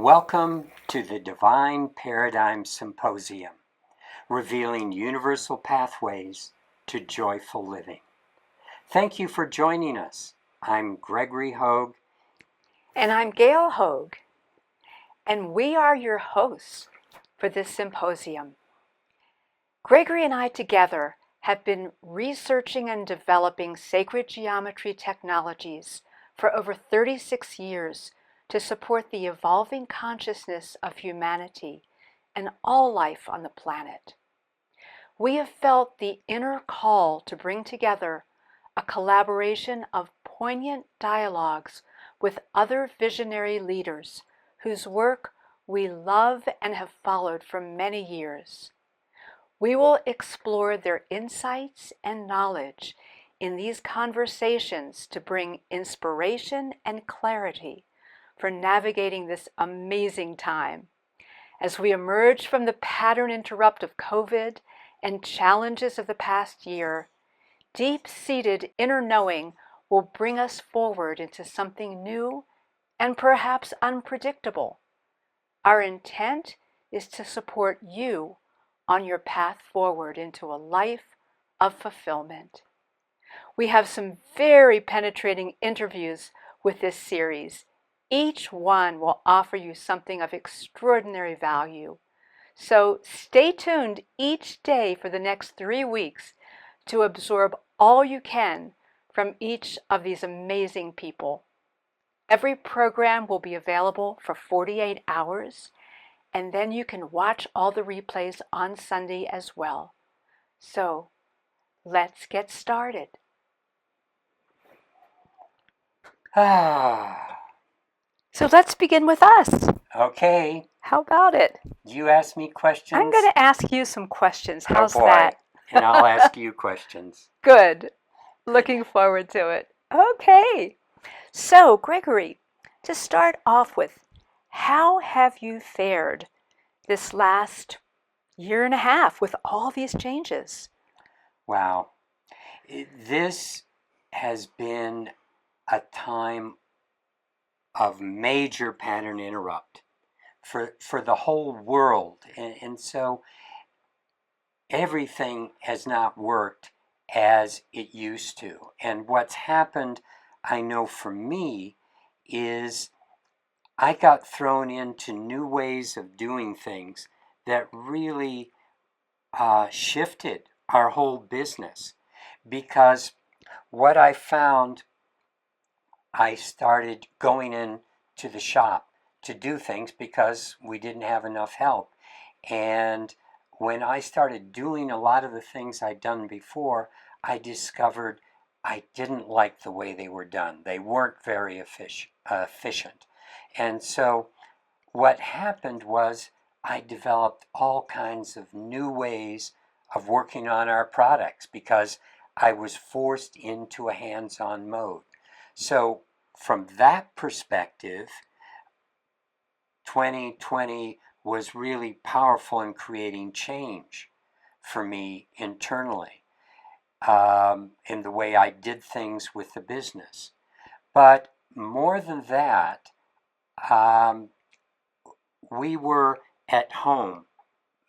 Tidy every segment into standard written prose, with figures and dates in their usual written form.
Welcome to the Divine Paradigm Symposium, revealing universal pathways to joyful living. Thank you for joining us. I'm Gregory Hoag. And I'm Gail Hoag. And we are your hosts for this symposium. Gregory and I together have been researching and developing sacred geometry technologies for over 36 years to support the evolving consciousness of humanity and all life on the planet. We have felt the inner call to bring together a collaboration of poignant dialogues with other visionary leaders whose work we love and have followed for many years. We will explore their insights and knowledge in these conversations to bring inspiration and clarity for navigating this amazing time. As we emerge from the pattern interrupt of COVID and challenges of the past year, deep-seated inner knowing will bring us forward into something new and perhaps unpredictable. Our intent is to support you on your path forward into a life of fulfillment. We have some very penetrating interviews with this series. Each one will offer you something of extraordinary value. So stay tuned each day for the next 3 weeks to absorb all you can from each of these amazing people. Every program will be available for 48 hours, and then you can watch all the replays on Sunday as well. So let's get started. So let's begin with us. Okay. How about it? You ask me questions. I'm going to ask you some questions. How's oh boy. that? And I'll ask you questions. Good. Looking forward to it. Okay. So, Gregory, to start off with, how have you fared this last year and a half with all these changes? Wow. This has been a time of major pattern interrupt for the whole world. And so everything has not worked as it used to. And what's happened, I know for me, is I got thrown into new ways of doing things that really shifted our whole business. Because what I found, I started going in to the shop to do things because we didn't have enough help. And when I started doing a lot of the things I'd done before, I discovered I didn't like the way they were done. They weren't very efficient. And so what happened was I developed all kinds of new ways of working on our products because I was forced into a hands-on mode. So from that perspective, 2020 was really powerful in creating change for me internally in the way I did things with the business. But more than that, we were at home,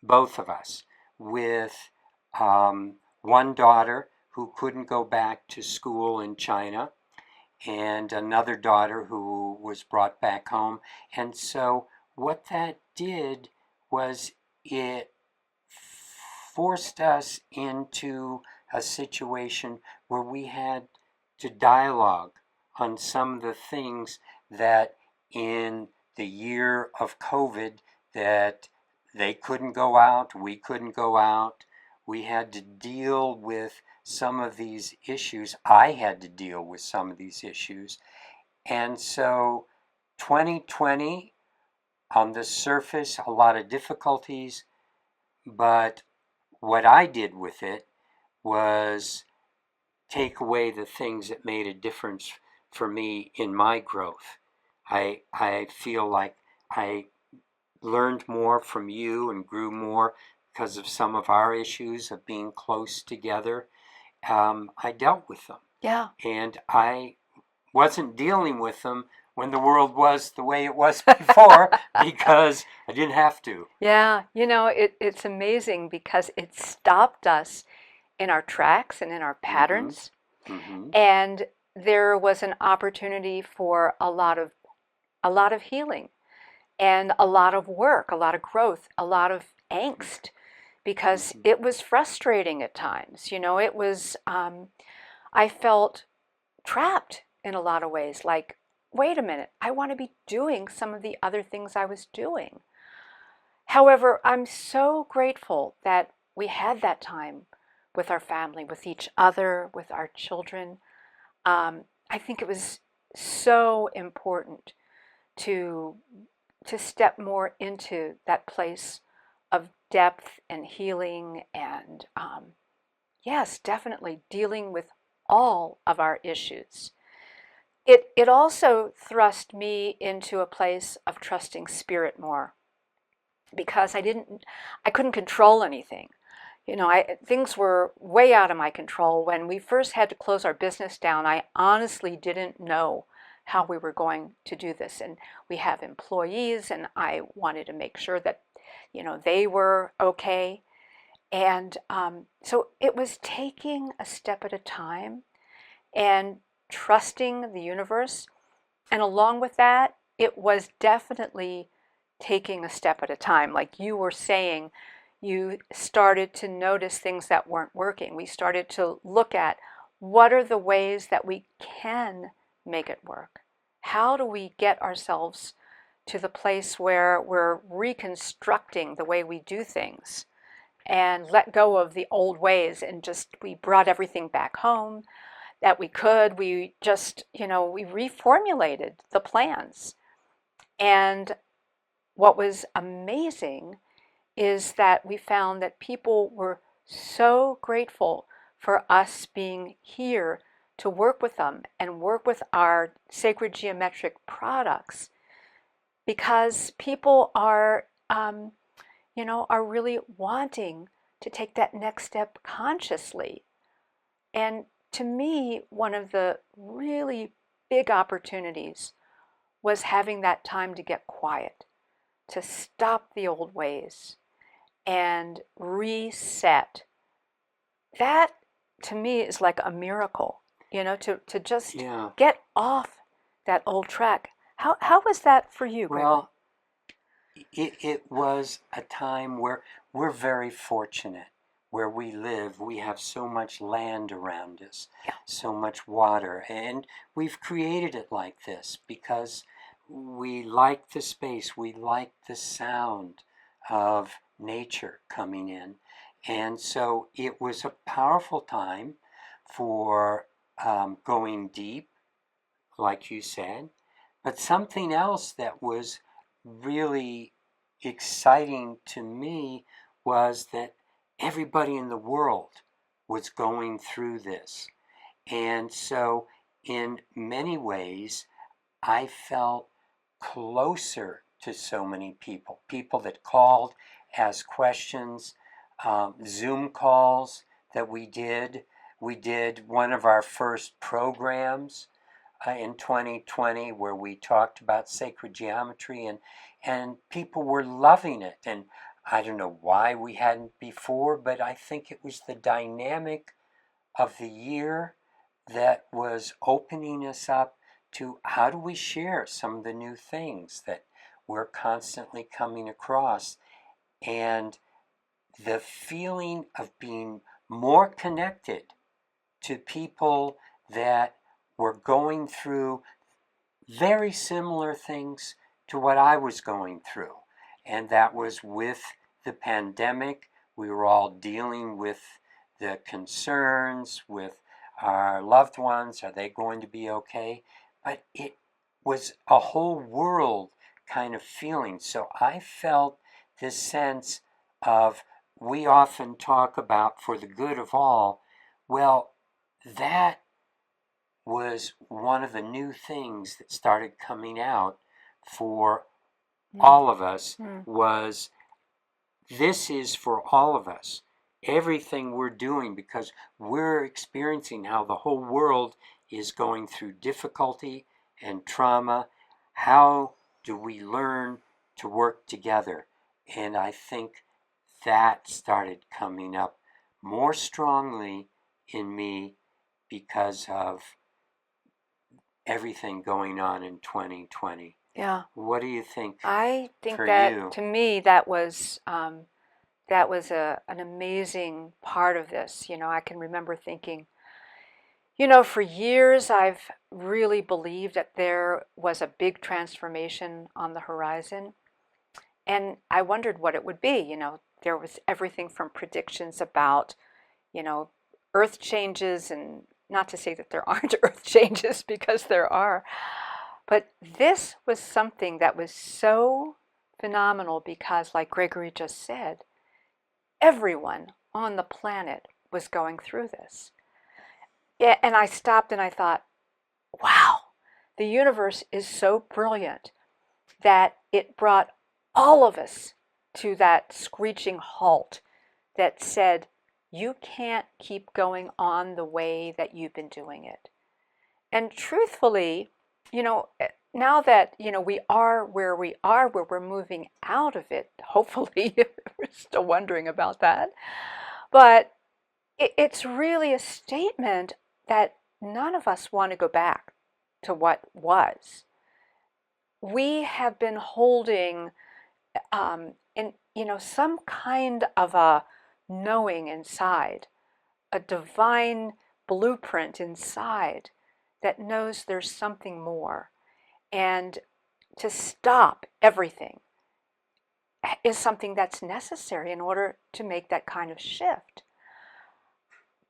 both of us, with one daughter who couldn't go back to school in China, and another daughter who was brought back home. And so what that did was it forced us into a situation where we had to dialogue on some of the things that in the year of COVID that they couldn't go out, we couldn't go out. We had to deal with some of these issues. I had to deal with some of these issues. And so 2020, on the surface, a lot of difficulties, but what I did with it was take away the things that made a difference for me in my growth. I feel like I learned more from you and grew more because of some of our issues of being close together. I dealt with them. Yeah. And I wasn't dealing with them when the world was the way it was before because I didn't have to. Yeah, it's amazing because it stopped us in our tracks and in our Mm-hmm. patterns. Mm-hmm. And there was an opportunity for a lot of healing and a lot of work, a lot of growth, a lot of angst because Mm-hmm. it was frustrating at times. It was, I felt trapped in a lot of ways. Like, wait a minute, I want to be doing some of the other things I was doing. However, I'm so grateful that we had that time with our family, with each other, with our children. I think it was so important to to step more into that place of depth and healing and yes, definitely dealing with all of our issues. It also thrust me into a place of trusting spirit more because I couldn't control anything. Things were way out of my control. When we first had to close our business down, I honestly didn't know how we were going to do this. And we have employees, and I wanted to make sure that, they were okay. And so it was taking a step at a time and trusting the universe. And along with that, it was definitely taking a step at a time. Like you were saying, you started to notice things that weren't working. We started to look at what are the ways that we can make it work? How do we get ourselves to the place where we're reconstructing the way we do things and let go of the old ways and just we brought everything back home that we could. We just, we reformulated the plans. And what was amazing is that we found that people were so grateful for us being here to work with them and work with our sacred geometric products because people are really wanting to take that next step consciously. And to me, one of the really big opportunities was having that time to get quiet, to stop the old ways and reset. That to me is like a miracle, to just Yeah. get off that old track. How was that for you, Gregory? Well, it was a time where we're very fortunate. Where we live, we have so much land around us, Yeah. so much water, and we've created it like this because we like the space, we like the sound of nature coming in. And so it was a powerful time for going deep, like you said, but something else that was really exciting to me was that everybody in the world was going through this. And so, in many ways, I felt closer to so many people that called, asked questions, Zoom calls that we did. We did one of our first programs in 2020 where we talked about sacred geometry and people were loving it. And I don't know why we hadn't before, but I think it was the dynamic of the year that was opening us up to how do we share some of the new things that we're constantly coming across. And the feeling of being more connected to people that were going through very similar things to what I was going through. And that was with the pandemic. We were all dealing with the concerns with our loved ones. Are they going to be okay? But it was a whole world kind of feeling. So I felt this sense of, we often talk about for the good of all. Well, that was one of the new things that started coming out for all of us was this is for all of us. Everything we're doing because we're experiencing how the whole world is going through difficulty and trauma. how do we learn to work together? And I think that started coming up more strongly in me because of everything going on in 2020. Yeah. What do you think I think for that you? to me that was an amazing part of this. I can remember thinking, for years I've really believed that there was a big transformation on the horizon, and I wondered what it would be. There was everything from predictions about, you know, earth changes, and not to say that there aren't earth changes because there are, but this was something that was so phenomenal because, like Gregory just said, everyone on the planet was going through this. Yeah, and I stopped and I thought, wow, the universe is so brilliant that it brought all of us to that screeching halt that said, you can't keep going on the way that you've been doing it. And truthfully, now that, we are where we are, where we're moving out of it, hopefully, we're still wondering about that. But it's really a statement that none of us want to go back to what was. We have been holding in some kind of a knowing inside, a divine blueprint inside that knows there's something more. And to stop everything is something that's necessary in order to make that kind of shift.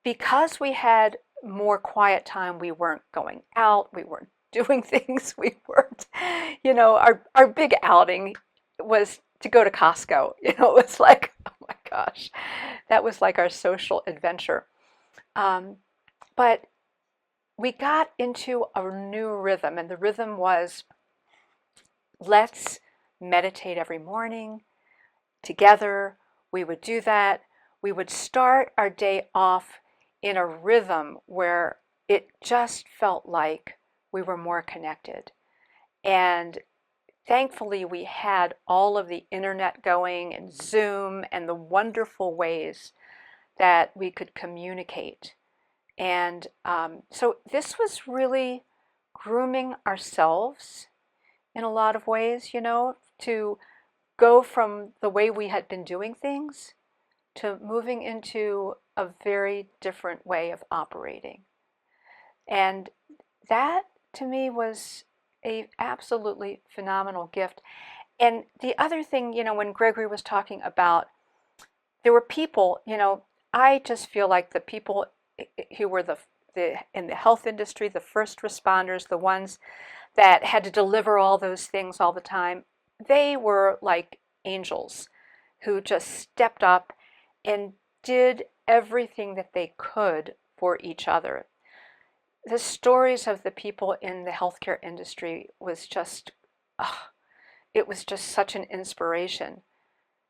Because we had more quiet time, we weren't going out, we weren't doing things, we weren't, our big outing was to go to Costco. It was like, oh my gosh, that was like our social adventure. But we got into a new rhythm, and the rhythm was, let's meditate every morning together. We would do that. We would start our day off in a rhythm where it just felt like we were more connected. And thankfully, we had all of the internet going and Zoom and the wonderful ways that we could communicate. And so this was really grooming ourselves in a lot of ways, to go from the way we had been doing things to moving into a very different way of operating. And that to me was a absolutely phenomenal gift. And the other thing, when Gregory was talking about, there were people, I just feel like the people who were the in the health industry, the first responders, the ones that had to deliver all those things all the time, they were like angels who just stepped up and did everything that they could for each other. The stories of the people in the healthcare industry was just, it was just such an inspiration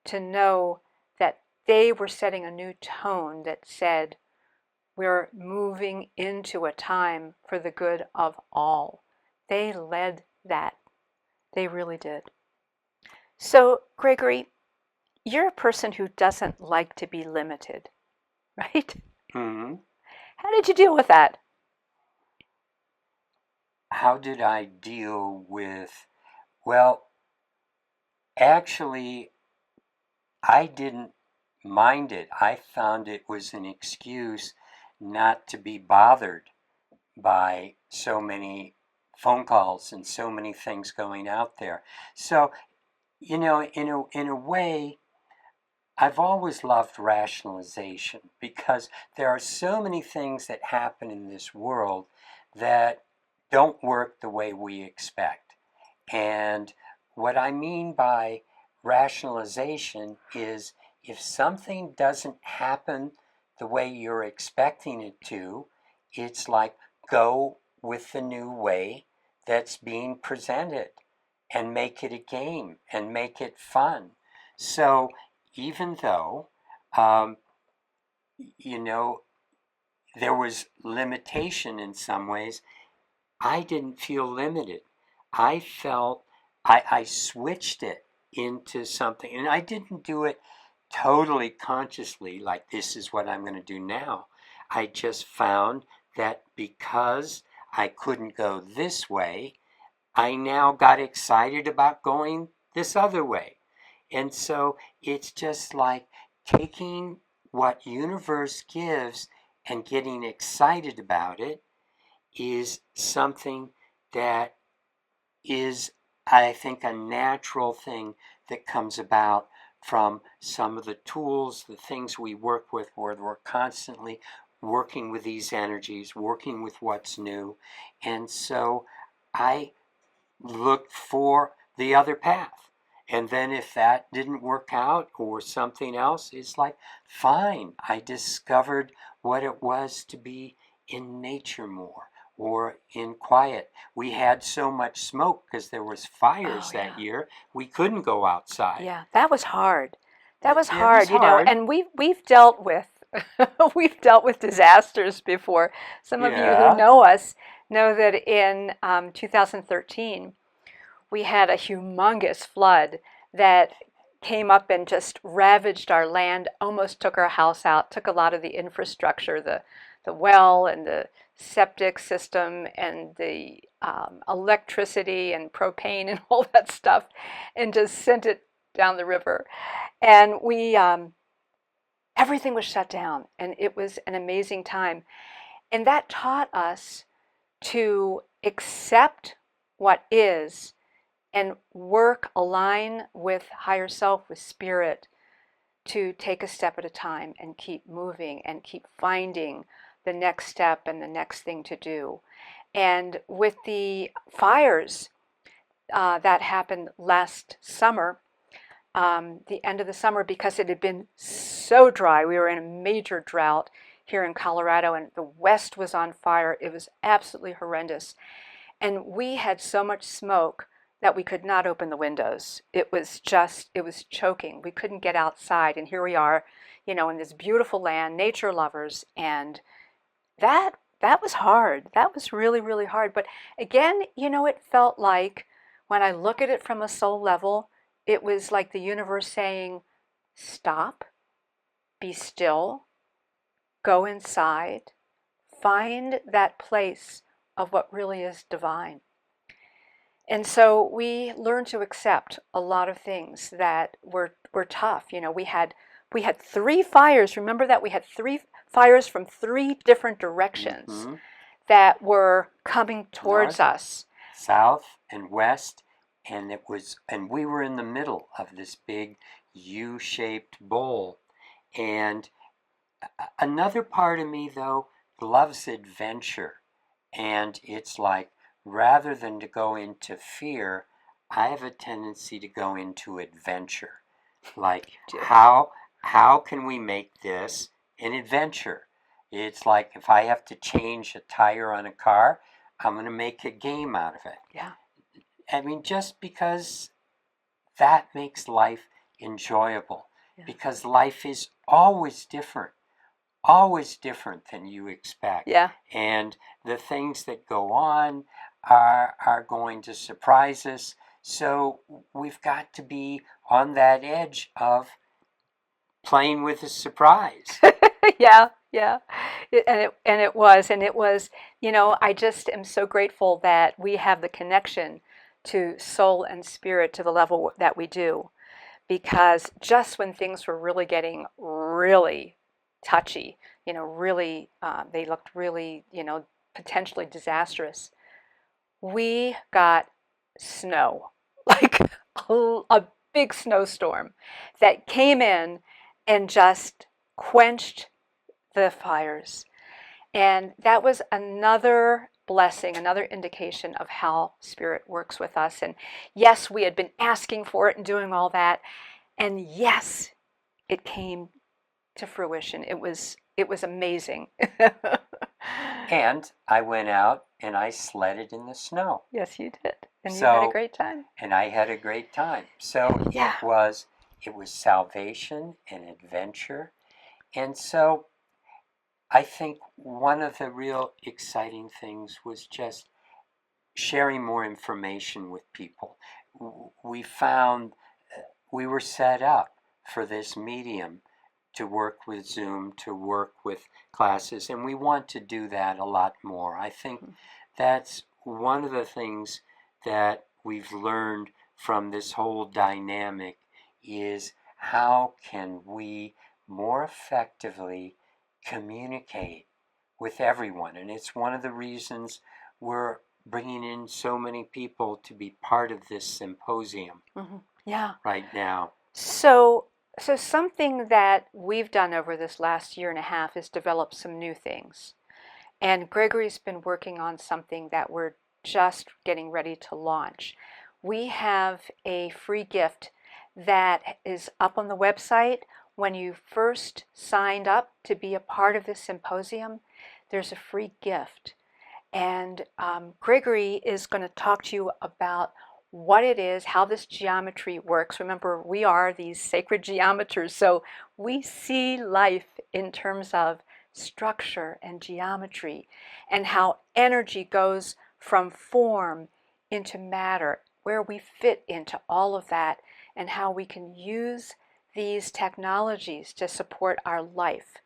to know that they were setting a new tone that said, we're moving into a time for the good of all. They led that. They really did. So, Gregory, you're a person who doesn't like to be limited, right? Mm-hmm. How did you deal with that? How did I deal with, well, actually, I didn't mind it. I found it was an excuse not to be bothered by so many phone calls and so many things going out there. So, in a way, I've always loved rationalization because there are so many things that happen in this world that don't work the way we expect. And what I mean by rationalization is if something doesn't happen the way you're expecting it to, it's like go with the new way that's being presented and make it a game and make it fun. So even though, um, you know, there was limitation in some ways, I didn't feel limited. I felt I switched it into something, and I didn't do it totally consciously, like this is what I'm going to do now. I just found that because I couldn't go this way, I now got excited about going this other way. And so it's just like taking what universe gives and getting excited about it is something that is, I think, a natural thing that comes about from some of the tools, the things we work with, where we're constantly working with these energies, working with what's new. And so I looked for the other path. And then if that didn't work out or something else, it's like, fine, I discovered what it was to be in nature more or in quiet. We had so much smoke because there was fires that year, we couldn't go outside. Yeah, that was hard. That was It hard, was hard. and we've dealt with we've dealt with disasters before. Some of you who Yeah. know us know that in 2013 we had a humongous flood that came up and just ravaged our land, almost took our house out, took a lot of the infrastructure, the well and the septic system and the electricity and propane and all that stuff, and just sent it down the river. And we everything was shut down, and it was an amazing time. And that taught us to accept what is and work, align with higher self, with spirit, to take a step at a time and keep moving and keep finding the next step and the next thing to do. And with the fires that happened last summer, the end of the summer, because it had been so dry, we were in a major drought here in Colorado, and the West was on fire. It was absolutely horrendous. And we had so much smoke that we could not open the windows. It was choking. We couldn't get outside. And here we are, in this beautiful land, nature lovers. And that was hard. That was really, really hard. But again, it felt like when I look at it from a soul level, it was like the universe saying, stop, be still, go inside, find that place of what really is divine. And so we learned to accept a lot of things that were tough. We had 3 fires. Remember that we had 3 fires from 3 different directions that were coming towards North, us. South, and west, and we were in the middle of this big U-shaped bowl. And another part of me, though, loves adventure. And it's like, rather than to go into fear, I have a tendency to go into adventure. Like, how can we make this an adventure? It's like, if I have to change a tire on a car, I'm going to make a game out of it. Yeah. I mean, just because that makes life enjoyable. Yeah. Because life is always different than you expect. Yeah. And the things that go on are going to surprise us. So we've got to be on that edge of playing with a surprise. Yeah. It was, I just am so grateful that we have the connection to soul and spirit to the level that we do. Because just when things were really getting really touchy, really, they looked really, potentially disastrous, we got snow, like a big snowstorm that came in and just quenched the fires. And that was another blessing, another indication of how spirit works with us. And yes, we had been asking for it and doing all that. And yes, it came to fruition. It was amazing. And I went out and I sledded in the snow. Yes, you did. And you had a great time. And I had a great time. So yeah. It was salvation and adventure. And so I think one of the real exciting things was just sharing more information with people. We found we were set up for this medium to work with Zoom, to work with classes, and we want to do that a lot more. I think that's one of the things that we've learned from this whole dynamic is how can we more effectively communicate with everyone. And it's one of the reasons we're bringing in so many people to be part of this symposium Yeah. right now. So something that we've done over this last year and a half is develop some new things. And Gregory's been working on something that we're just getting ready to launch. We have a free gift that is up on the website. When you first signed up to be a part of this symposium, there's a free gift. And Gregory is going to talk to you about what it is, how this geometry works. Remember, we are these sacred geometers, so we see life in terms of structure and geometry, and how energy goes from form into matter, where we fit into all of that, and how we can use these technologies to support our life.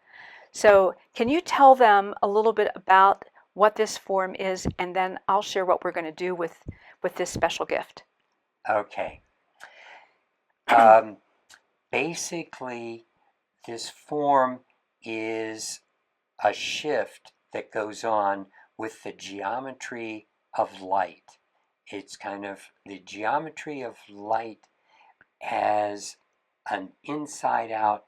So can you tell them a little bit about what this form is, and then I'll share what we're going to do with this special gift. Okay. Basically, this form is a shift that goes on with the geometry of light. It's kind of the geometry of light as an inside-out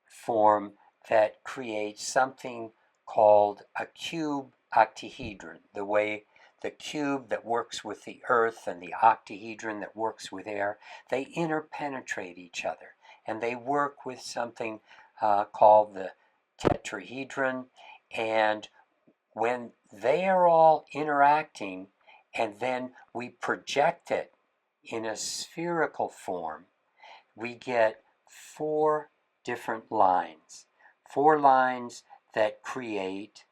form that creates something called a cube octahedron, the way the cube that works with the earth and the octahedron that works with air, they interpenetrate each other, and they work with something called the tetrahedron. And when they are all interacting, and then we project it in a spherical form, we get 4 different lines. 4 lines that create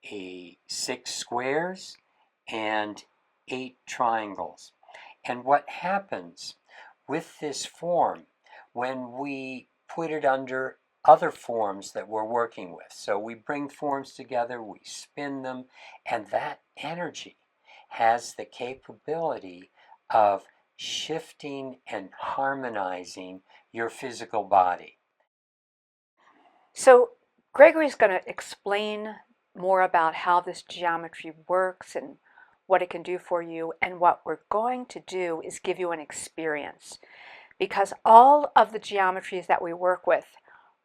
6 squares and 8 triangles. And what happens with this form when we put it under other forms that we're working with? So we bring forms together, we spin them, and that energy has the capability of shifting and harmonizing your physical body. So Gregory's going to explain more about how this geometry works and what it can do for you. And what we're going to do is give you an experience, because all of the geometries that we work with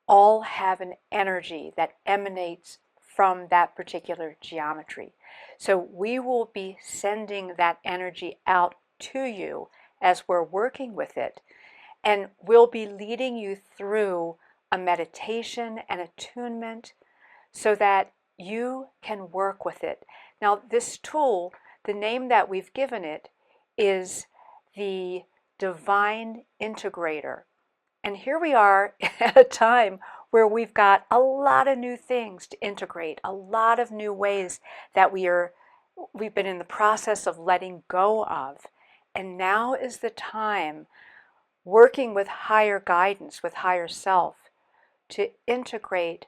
all have an energy that emanates from that particular geometry. So we will be sending that energy out to you as we're working with it, and we'll be leading you through a meditation and attunement so that you can work with it. Now, this tool, the name that we've given it is the Divine Integrator. And here we are at a time where we've got a lot of new things to integrate, a lot of new ways that we've been in the process of letting go of. And now is the time, working with higher guidance, with higher self, to integrate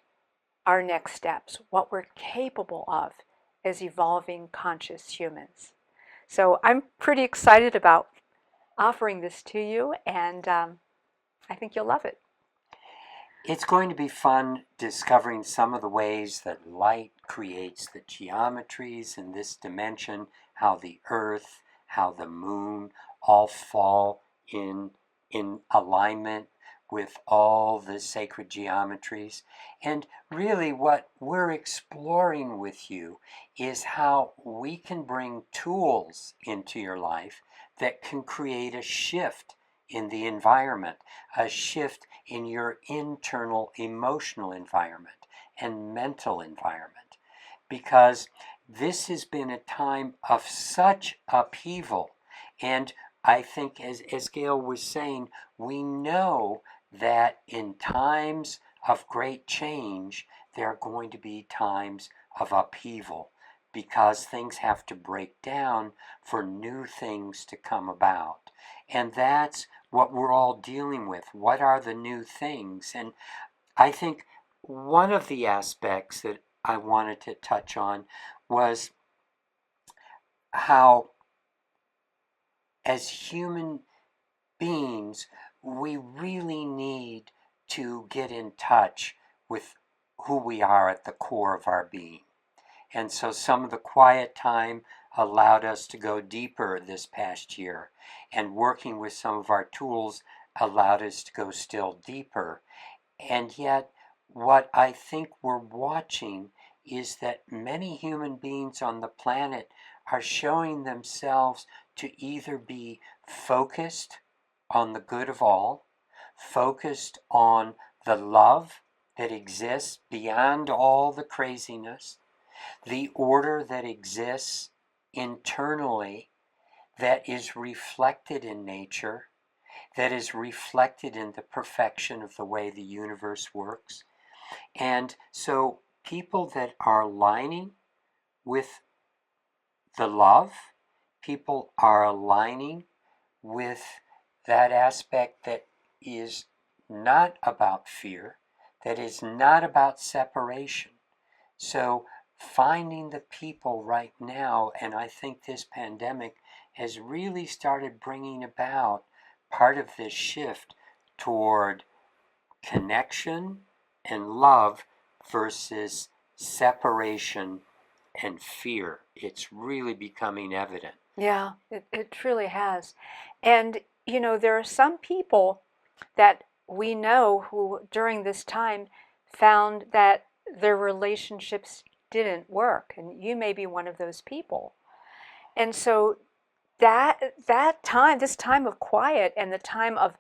our next steps, what we're capable of as evolving conscious humans. So I'm pretty excited about offering this to you, and I think you'll love it. It's going to be fun discovering some of the ways that light creates the geometries in this dimension, how the earth, how the moon all fall in alignment with all the sacred geometries. And really what we're exploring with you is how we can bring tools into your life that can create a shift in the environment, a shift in your internal emotional environment and mental environment. Because this has been a time of such upheaval. And I think, as Gail was saying, we know that in times of great change, there are going to be times of upheaval. because things have to break down for new things to come about. And that's what we're all dealing with. What are the new things? And I think one of the aspects that I wanted to touch on was how, as human beings, we really need to get in touch with who we are at the core of our being. And so some of the quiet time allowed us to go deeper this past year, and working with some of our tools allowed us to go still deeper. And yet, what I think we're watching is that many human beings on the planet are showing themselves to either be focused on the good of all, focused on the love that exists beyond all the craziness, the order that exists internally that is reflected in nature, that is reflected in the perfection of the way the universe works. And so people that are aligning with the love, people are aligning with that aspect that is not about fear, that is not about separation. So finding the people right now, and I think this pandemic has really started bringing about part of this shift toward connection and love versus separation and fear. It's really becoming evident. Yeah, it truly has. And, there are some people that we know who during this time found that their relationships didn't work. And you may be one of those people. And so that time, this time of quiet and the time of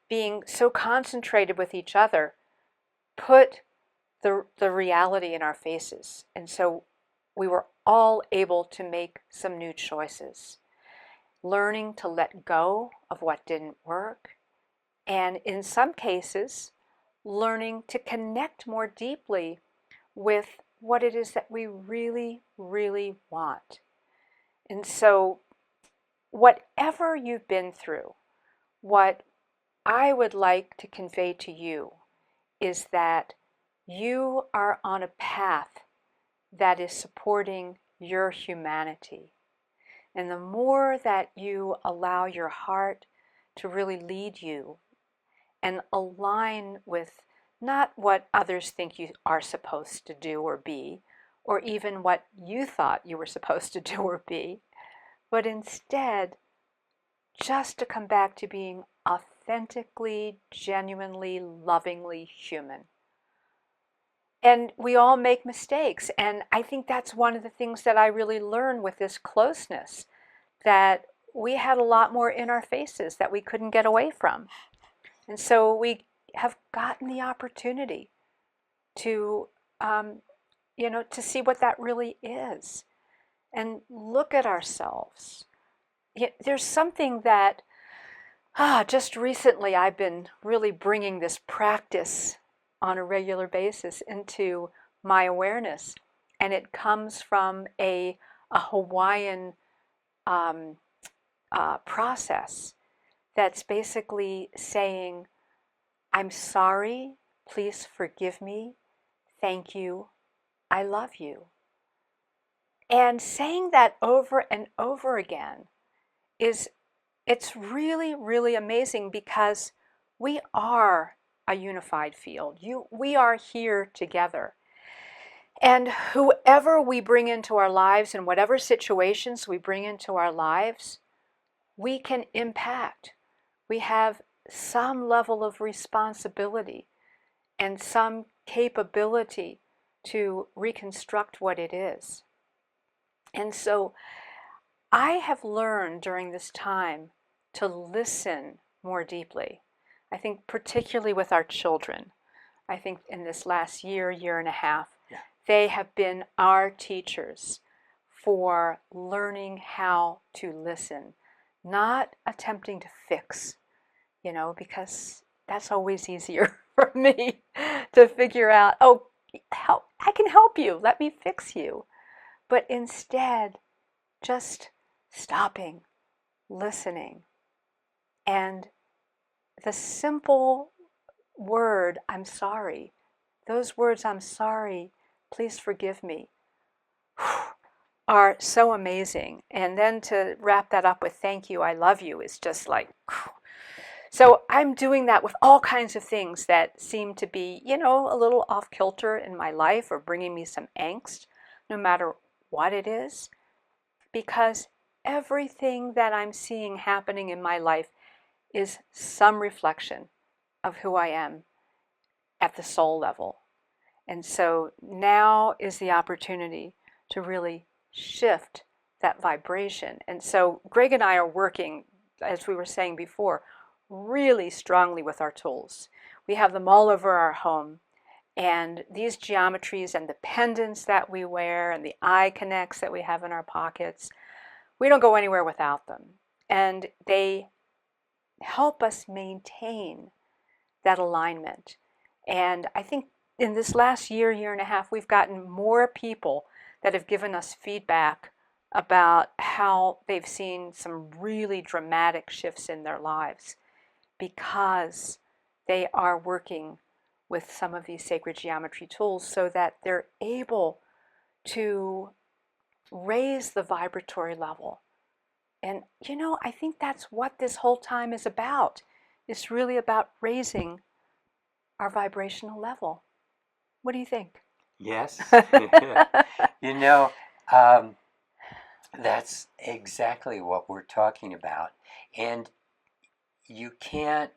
being so concentrated with each other, put the reality in our faces. And so we were all able to make some new choices, learning to let go of what didn't work, and in some cases, learning to connect more deeply with what it is that we really, really want. And so, whatever you've been through, what I would like to convey to you is that you are on a path that is supporting your humanity. And the more that you allow your heart to really lead you and align with not what others think you are supposed to do or be, or even what you thought you were supposed to do or be, but instead just to come back to being authentically, genuinely, lovingly human. And we all make mistakes. And I think that's one of the things that I really learned with this closeness, that we had a lot more in our faces that we couldn't get away from. And so we have gotten the opportunity to, to see what that really is and look at ourselves. There's something that, just recently I've been really bringing this practice on a regular basis into my awareness. And it comes from a Hawaiian process that's basically saying, I'm sorry, please forgive me, thank you, I love you. And saying that over and over again it's really, really amazing, because we are a unified field. We are here together. And whoever we bring into our lives and whatever situations we bring into our lives, we can impact. We have some level of responsibility and some capability to reconstruct what it is. And so I have learned during this time to listen more deeply. I think particularly with our children. I think in this last year and a half, they have been our teachers for learning how to listen, not attempting to fix, because that's always easier for me to figure out, I can help you, let me fix you. but instead just stopping, listening, and the simple word, I'm sorry, those words, I'm sorry, please forgive me, are so amazing. And then to wrap that up with thank you, I love you is just like, so I'm doing that with all kinds of things that seem to be, a little off kilter in my life or bringing me some angst, no matter what it is, because everything that I'm seeing happening in my life is some reflection of who I am at the soul level. And so now is the opportunity to really shift that vibration. And so Greg and I are working, as we were saying before, really strongly with our tools. We have them all over our home. And these geometries and the pendants that we wear and the eye connects that we have in our pockets, we don't go anywhere without them. And they help us maintain that alignment. And I think in this last year, year and a half, we've gotten more people that have given us feedback about how they've seen some really dramatic shifts in their lives because they are working with some of these sacred geometry tools so that they're able to raise the vibratory level. And I think that's what this whole time is about. It's really about raising our vibrational level. What do you think? Yes. You know, um, that's exactly what we're talking about. And you can't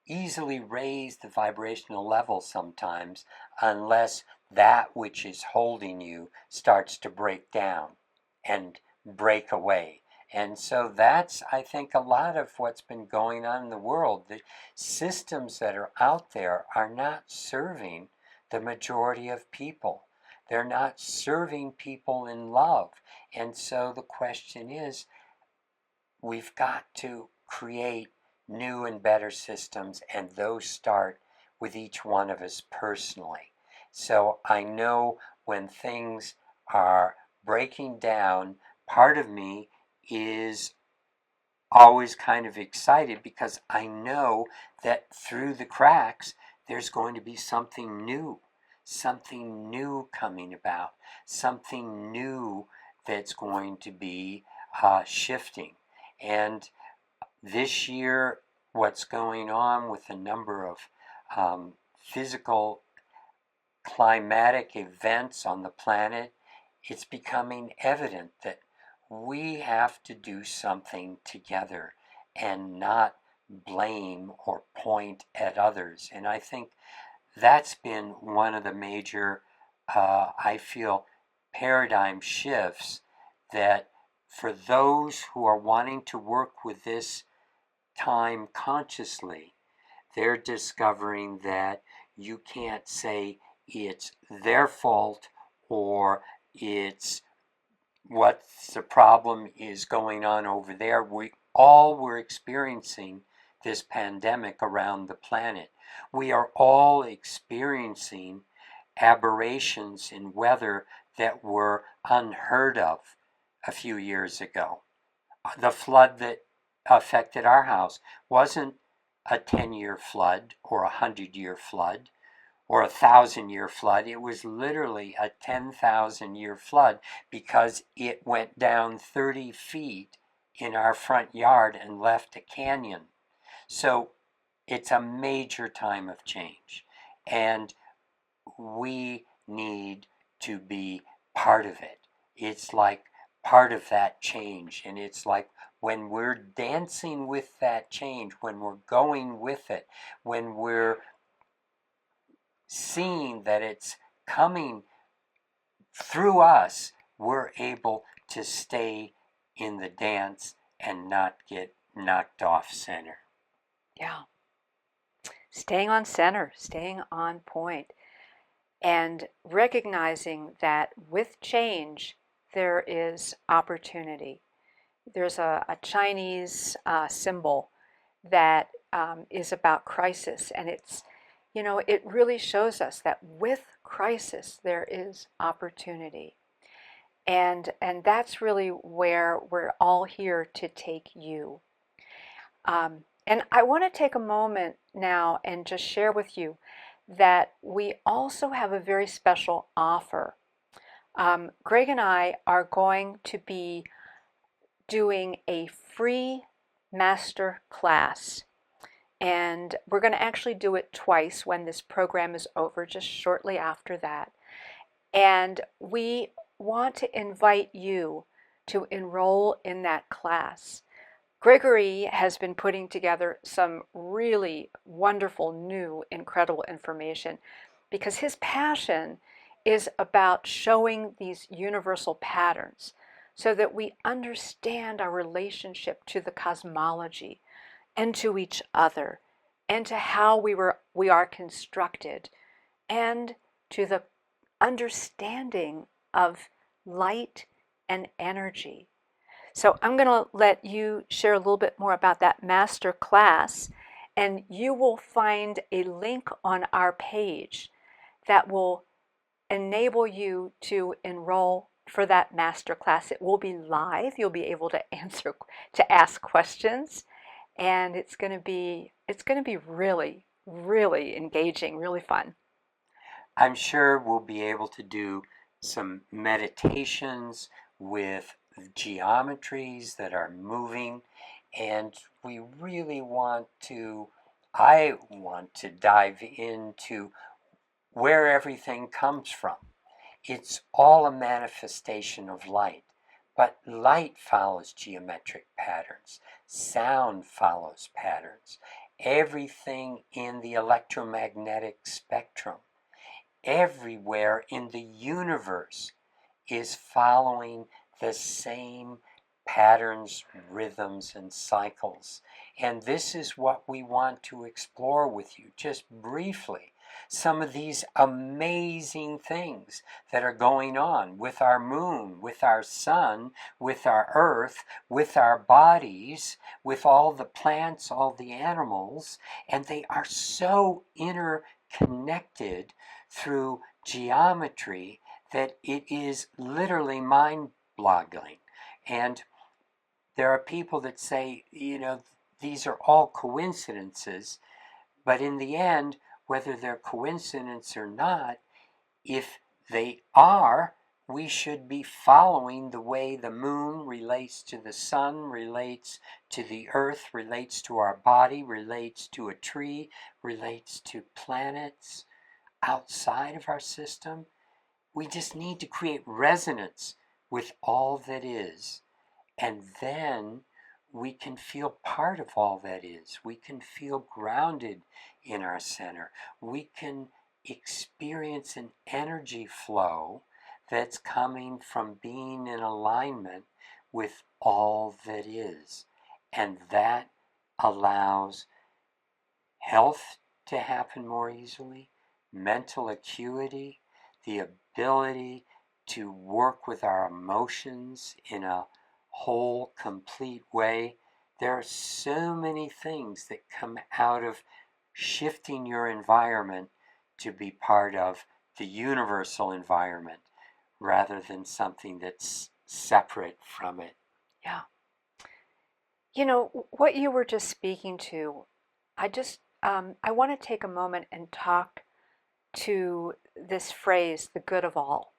easily raise the vibrational level sometimes unless that which is holding you starts to break down and break away. And so that's, I think, a lot of what's been going on in the world. The systems that are out there are not serving the majority of people. They're not serving people in love. And so the question is, we've got to create new and better systems, and those start with each one of us personally. So I know when things are breaking down, part of me is always kind of excited because I know that through the cracks there's going to be something new coming about, something new that's going to be shifting. And this year, what's going on with a number of physical climatic events on the planet, it's becoming evident that we have to do something together and not blame or point at others. And I think that's been one of the major, I feel, paradigm shifts, that for those who are wanting to work with this time consciously, they're discovering that you can't say it's their fault or it's what's the problem is going on over there. We all were experiencing this pandemic around the planet. We are all experiencing aberrations in weather that were unheard of a few years ago. The flood that affected our house wasn't a 10-year flood or a 100-year flood or a 1,000-year flood. It was literally a 10,000-year flood because it went down 30 feet in our front yard and left a canyon. So it's a major time of change, and we need to be part of it. It's like part of that change, and it's like when we're dancing with that change, when we're going with it, when we're seeing that it's coming through us, we're able to stay in the dance and not get knocked off center. Yeah. Staying on center, staying on point, and recognizing that with change, there is opportunity. There's a Chinese symbol that is about crisis, and it really shows us that with crisis there is opportunity. And that's really where we're all here to take you. And I want to take a moment now and just share with you that we also have a very special offer. Greg and I are going to be doing a free master class. And we're going to actually do it twice when this program is over, just shortly after that. And we want to invite you to enroll in that class. Gregory has been putting together some really wonderful, new, incredible information because his passion is about showing these universal patterns so that we understand our relationship to the cosmology and to each other and to how we are constructed and to the understanding of light and energy. So I'm going to let you share a little bit more about that master class, and you will find a link on our page that will enable you to enroll for that master class. It will be live. You'll be able to ask questions, and it's going to be really, really engaging, really fun. I'm sure we'll be able to do some meditations with geometries that are moving, and we really I want to dive into where everything comes from. It's all a manifestation of light, but light follows geometric patterns. Sound follows patterns. Everything in the electromagnetic spectrum, everywhere in the universe, is following the same patterns, rhythms, and cycles. And this is what we want to explore with you, just briefly. Some of these amazing things that are going on with our moon, with our sun, with our earth, with our bodies, with all the plants, all the animals, and they are so interconnected through geometry that it is literally mind-boggling. And there are people that say, these are all coincidences, but in the end, whether they're coincidence or not, if they are, we should be following the way the moon relates to the sun, relates to the earth, relates to our body, relates to a tree, relates to planets outside of our system. We just need to create resonance with all that is. And then we can feel part of all that is. We can feel grounded in our center. We can experience an energy flow that's coming from being in alignment with all that is. And that allows health to happen more easily, mental acuity, the ability to work with our emotions in a whole, complete way. There are so many things that come out of shifting your environment to be part of the universal environment rather than something that's separate from it. Yeah. You know, what you were just speaking to, I want to take a moment and talk to this phrase, the good of all.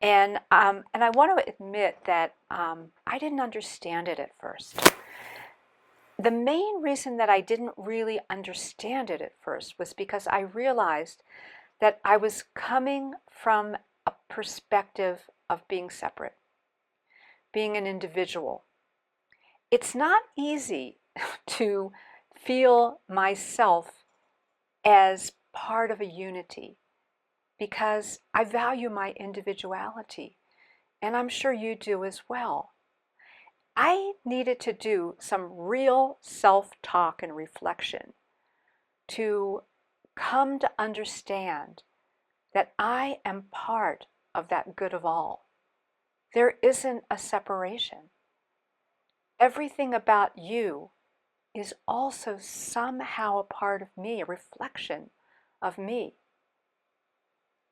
And I want to admit that I didn't understand it at first. The main reason that I didn't really understand it at first was because I realized that I was coming from a perspective of being separate, being an individual. It's not easy to feel myself as part of a unity because I value my individuality, and I'm sure you do as well. I needed to do some real self-talk and reflection to come to understand that I am part of that good of all. There isn't a separation. Everything about you is also somehow a part of me, a reflection of me.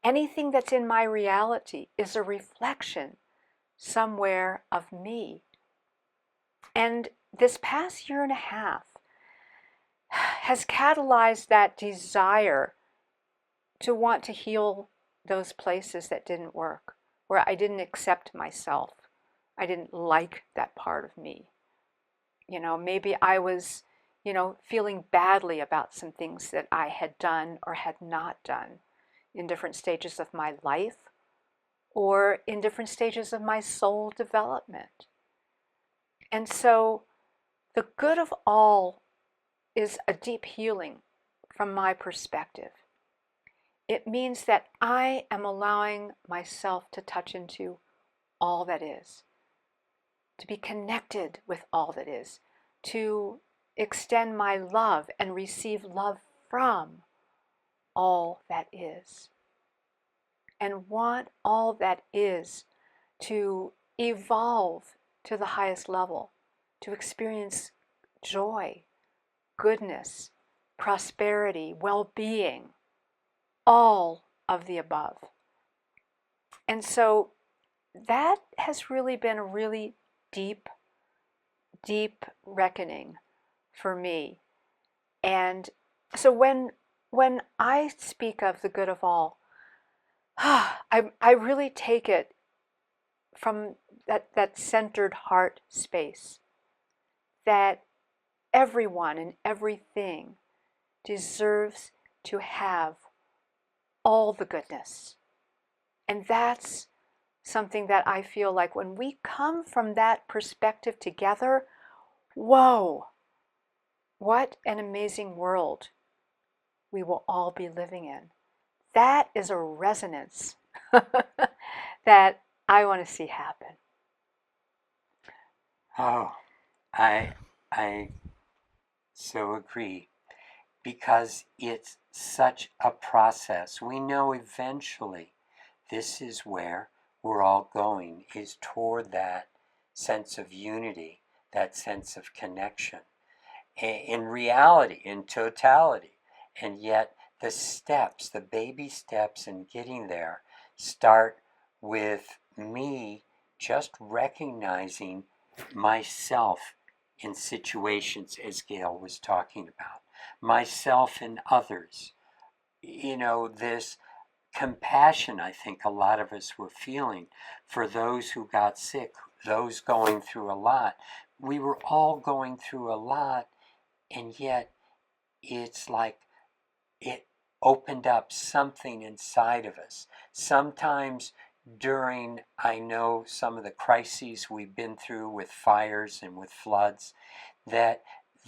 Anything that's in my reality is a reflection somewhere of me. And this past year and a half has catalyzed that desire to want to heal those places that didn't work, where I didn't accept myself. I didn't like that part of me. Maybe I was, feeling badly about some things that I had done or had not done in different stages of my life or in different stages of my soul development. And so the good of all is a deep healing from my perspective. It means that I am allowing myself to touch into all that is, to be connected with all that is, to extend my love and receive love from all that is, and want all that is to evolve to the highest level, to experience joy, goodness, prosperity, well-being, all of the above. And so that has really been a really deep, deep reckoning for me. And so when I speak of the good of all, I really take it from that centered heart space, that everyone and everything deserves to have all the goodness. And that's something that I feel like when we come from that perspective together, whoa, what an amazing world we will all be living in. That is a resonance that I want to see happen. Oh, I so agree, because it's such a process. We know eventually this is where we're all going, is toward that sense of unity, that sense of connection. In reality, in totality. And yet the steps, the baby steps in getting there, start with me just recognizing myself in situations, as Gail was talking about, myself and others. This compassion I think a lot of us were feeling for those who got sick, those going through a lot. We were all going through a lot, and yet it's like it opened up something inside of us. Sometimes during, I know, some of the crises we've been through with fires and with floods, that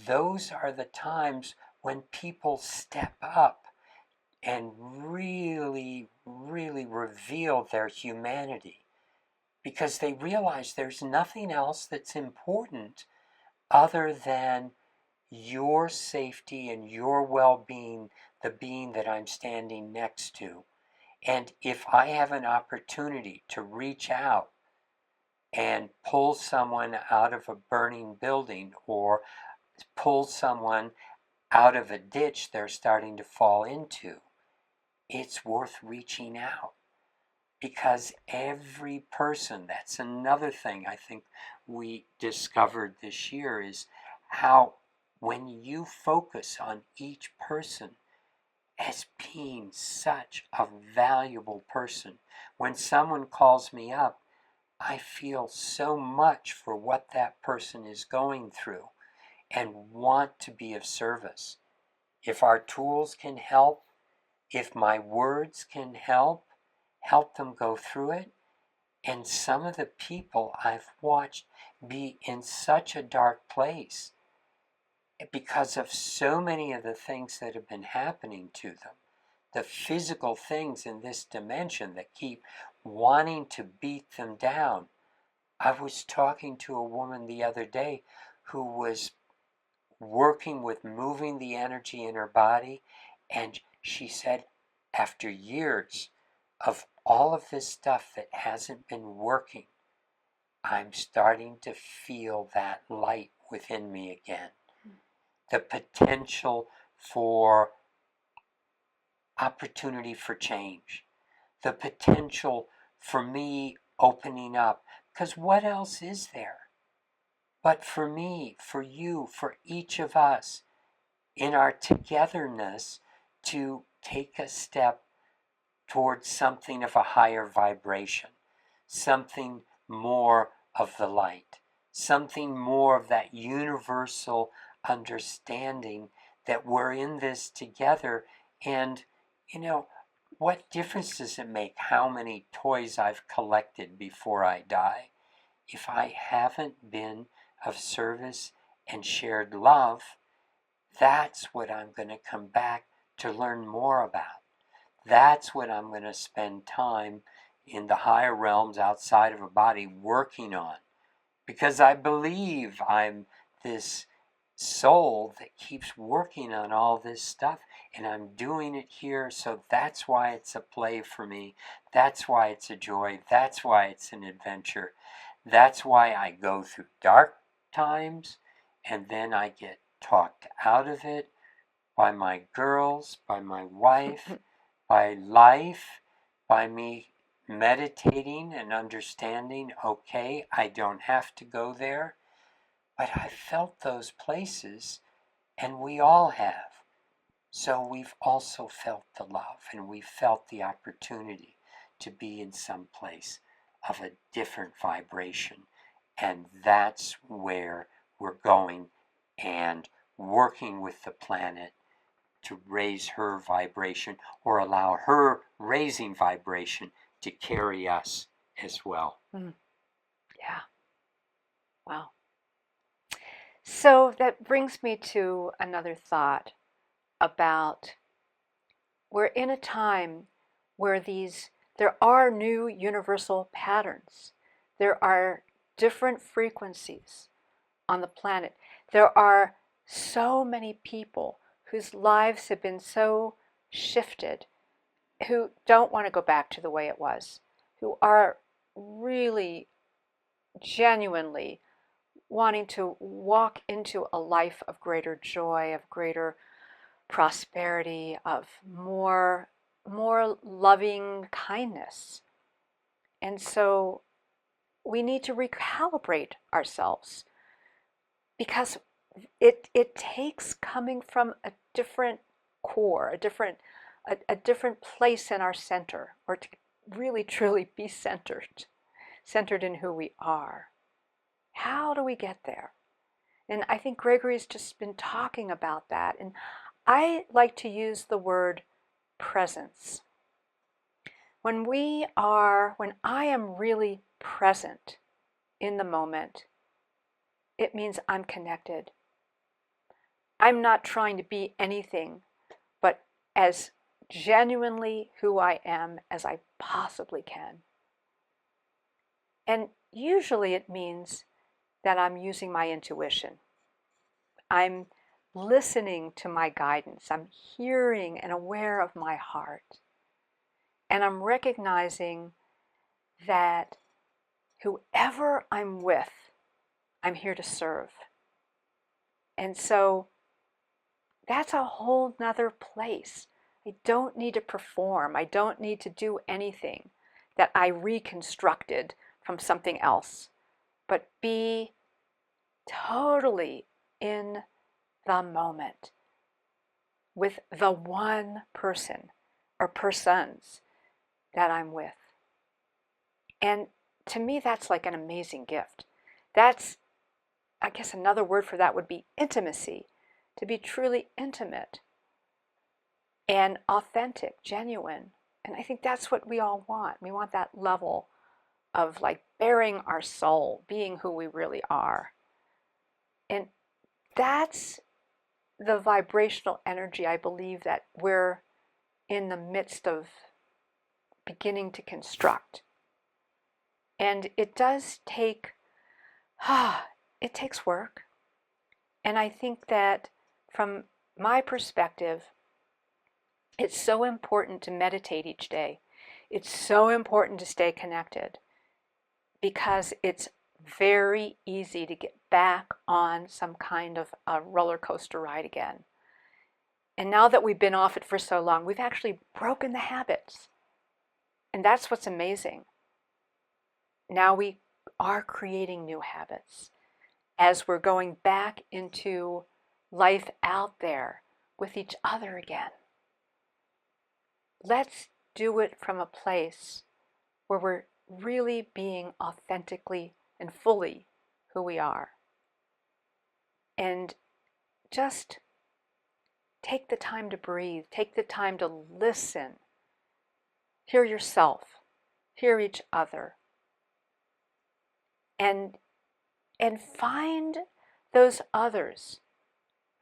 those are the times when people step up and really, really reveal their humanity, because they realize there's nothing else that's important other than your safety and your well-being, the being that I'm standing next to. And if I have an opportunity to reach out and pull someone out of a burning building, or pull someone out of a ditch they're starting to fall into, it's worth reaching out. Because every person, that's another thing I think we discovered this year, is how when you focus on each person as being such a valuable person, when someone calls me up, I feel so much for what that person is going through and want to be of service. If our tools can help, if my words can help them go through it. And some of the people I've watched be in such a dark place because of so many of the things that have been happening to them, the physical things in this dimension that keep wanting to beat them down. I was talking to a woman the other day who was working with moving the energy in her body, and she said, after years of all of this stuff that hasn't been working, I'm starting to feel that light within me again. The potential for opportunity for change, the potential for me opening up, Because what else is there? But for me, for you, for each of us, in our togetherness, to take a step towards something of a higher vibration, something more of the light, something more of that universal understanding that we're in this together. And, what difference does it make how many toys I've collected before I die? If I haven't been of service and shared love, that's what I'm going to come back to learn more about. That's what I'm going to spend time in the higher realms outside of a body working on. Because I believe I'm this soul that keeps working on all this stuff, and I'm doing it here, so that's why it's a play for me. That's why it's a joy. That's why it's an adventure. That's why I go through dark times, and then I get talked out of it by my girls, by my wife, by life, by me meditating and understanding, okay, I don't have to go there. But I felt those places, and we all have. So we've also felt the love, and we felt the opportunity to be in some place of a different vibration. And that's where we're going and working with the planet to raise her vibration, or allow her raising vibration to carry us as well. Yeah. Wow. So that brings me to another thought about, we're in a time where there are new universal patterns. There are different frequencies on the planet. There are so many people whose lives have been so shifted, who don't want to go back to the way it was, who are really genuinely wanting to walk into a life of greater joy, of greater prosperity, of more loving kindness. And so we need to recalibrate ourselves, because it takes coming from a different core, a different place in our center, or to really truly be centered in who we are. How do we get there? And I think Gregory's just been talking about that. And I like to use the word presence. When I am really present in the moment, it means I'm connected. I'm not trying to be anything but as genuinely who I am as I possibly can. And usually it means that I'm using my intuition. I'm listening to my guidance. I'm hearing and aware of my heart. And I'm recognizing that whoever I'm with, I'm here to serve. And so that's a whole nother place. I don't need to perform. I don't need to do anything that I reconstructed from something else, but be totally in the moment with the one person or persons that I'm with. And to me, that's like an amazing gift. That's, I guess another word for that would be intimacy, to be truly intimate and authentic, genuine. And I think that's what we all want. We want that level of like bearing our soul, being who we really are. And that's the vibrational energy I believe that we're in the midst of beginning to construct. And it does take, it takes work. And I think that from my perspective, it's so important to meditate each day. It's so important to stay connected, because it's very easy to get back on some kind of a roller coaster ride again. And now that we've been off it for so long, we've actually broken the habits. And that's what's amazing. Now we are creating new habits as we're going back into life out there with each other again. Let's do it from a place where we're really being authentically and fully who we are. And just take the time to breathe, take the time to listen, hear yourself, hear each other, and find those others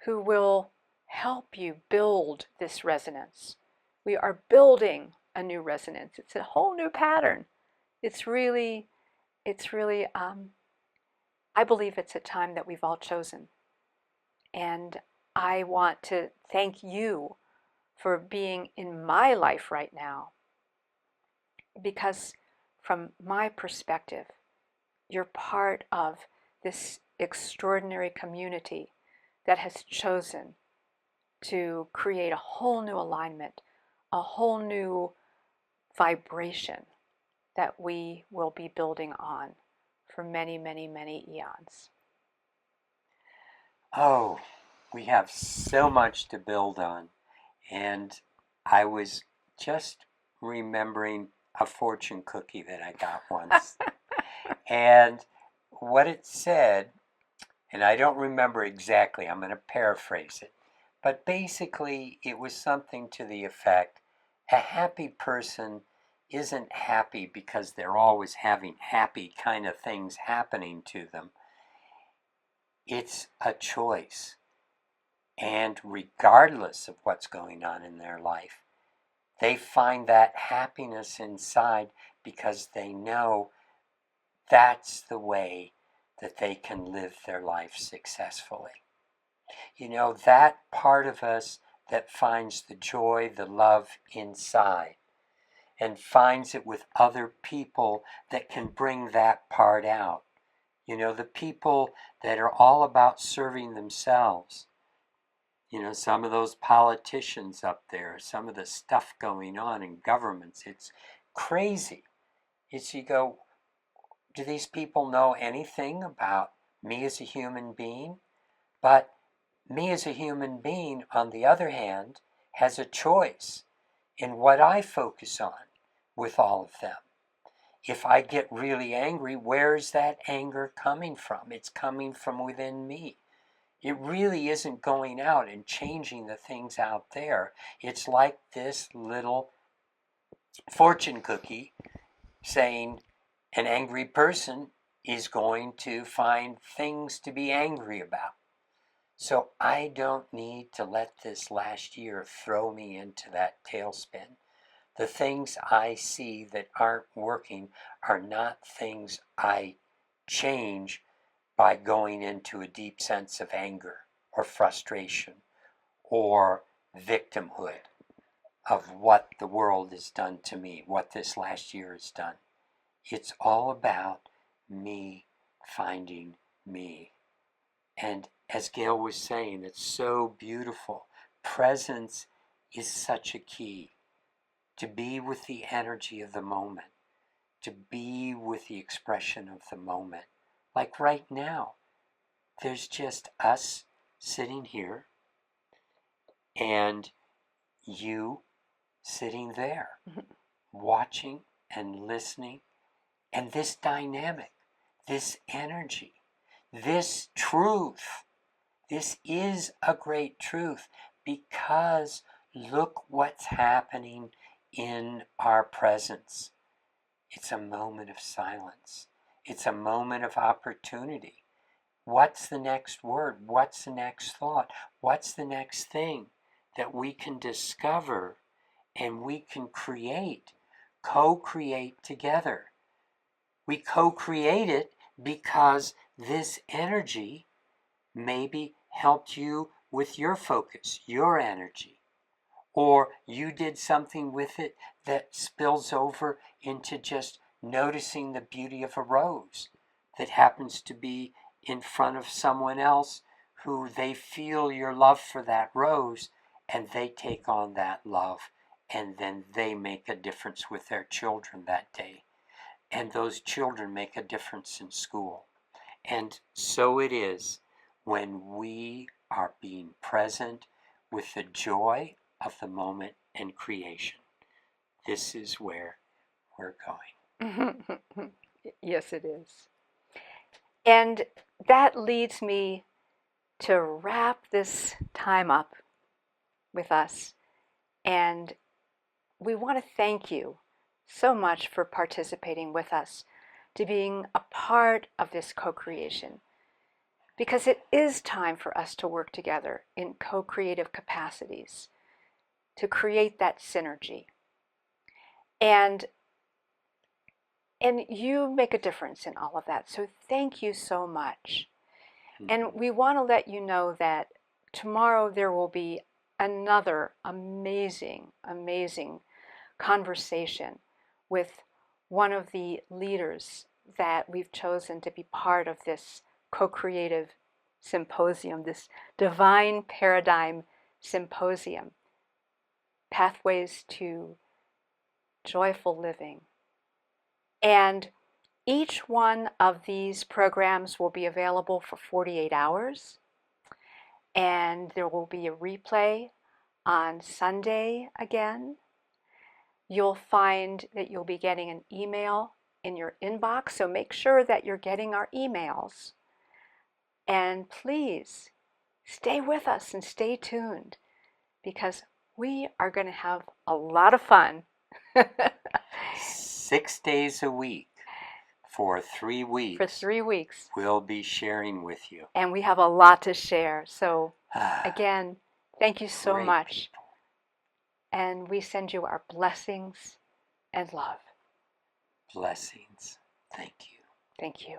who will help you build this resonance. We are building a new resonance. It's a whole new pattern. It's really, I believe it's a time that we've all chosen. And I want to thank you for being in my life right now. Because from my perspective, you're part of this extraordinary community that has chosen to create a whole new alignment, a whole new vibration that we will be building on for many, many, many eons. Oh, we have so much to build on. And I was just remembering a fortune cookie that I got once. And what it said, and I don't remember exactly, I'm going to paraphrase it, but basically it was something to the effect, a happy person isn't happy because they're always having happy kind of things happening to them. It's a choice. And regardless of what's going on in their life, they find that happiness inside because they know that's the way that they can live their life successfully. You know, that part of us that finds the joy, the love inside, and finds it with other people that can bring that part out. You know, the people that are all about serving themselves. You know, some of those politicians up there, some of the stuff going on in governments, it's crazy. You go, do these people know anything about me as a human being? But me as a human being, on the other hand, has a choice in what I focus on with all of them. If I get really angry, where's that anger coming from? It's coming from within me. It really isn't going out and changing the things out there. It's like this little fortune cookie saying an angry person is going to find things to be angry about. So I don't need to let this last year throw me into that tailspin. The things I see that aren't working are not things I change by going into a deep sense of anger or frustration or victimhood of what the world has done to me, what this last year has done. It's all about me finding me. And as Gail was saying, it's so beautiful. Presence is such a key. To be with the energy of the moment, to be with the expression of the moment. Like right now, there's just us sitting here and you sitting there, watching and listening. And this dynamic, this energy, this truth, this is a great truth because look what's happening in our presence. It's a moment of silence. It's a moment of opportunity. What's the next word? What's the next thought? What's the next thing that we can discover and we can create, co-create together? We co-create it because this energy maybe helped you with your focus, your energy. Or you did something with it that spills over into just noticing the beauty of a rose that happens to be in front of someone else who they feel your love for that rose and they take on that love and then they make a difference with their children that day. and those children make a difference in school. And so it is when we are being present with the joy of the moment and creation. This is where we're going. Yes, it is. And that leads me to wrap this time up with us. And we want to thank you so much for participating with us, to being a part of this co-creation, because it is time for us to work together in co-creative capacities to create that synergy. And you make a difference in all of that. So thank you so much. And we want to let you know that tomorrow there will be another amazing, amazing conversation with one of the leaders that we've chosen to be part of this co-creative symposium, this Divine Paradigm Symposium, Pathways to Joyful Living. And each one of these programs will be available for 48 hours. And there will be a replay on Sunday again. You'll find that you'll be getting an email in your inbox, so make sure that you're getting our emails. And please stay with us and stay tuned, because we are going to have a lot of fun. 6 days a week for 3 weeks. For 3 weeks. We'll be sharing with you. And we have a lot to share. So again, thank you so much. People. And we send you our blessings and love. Blessings. Thank you. Thank you.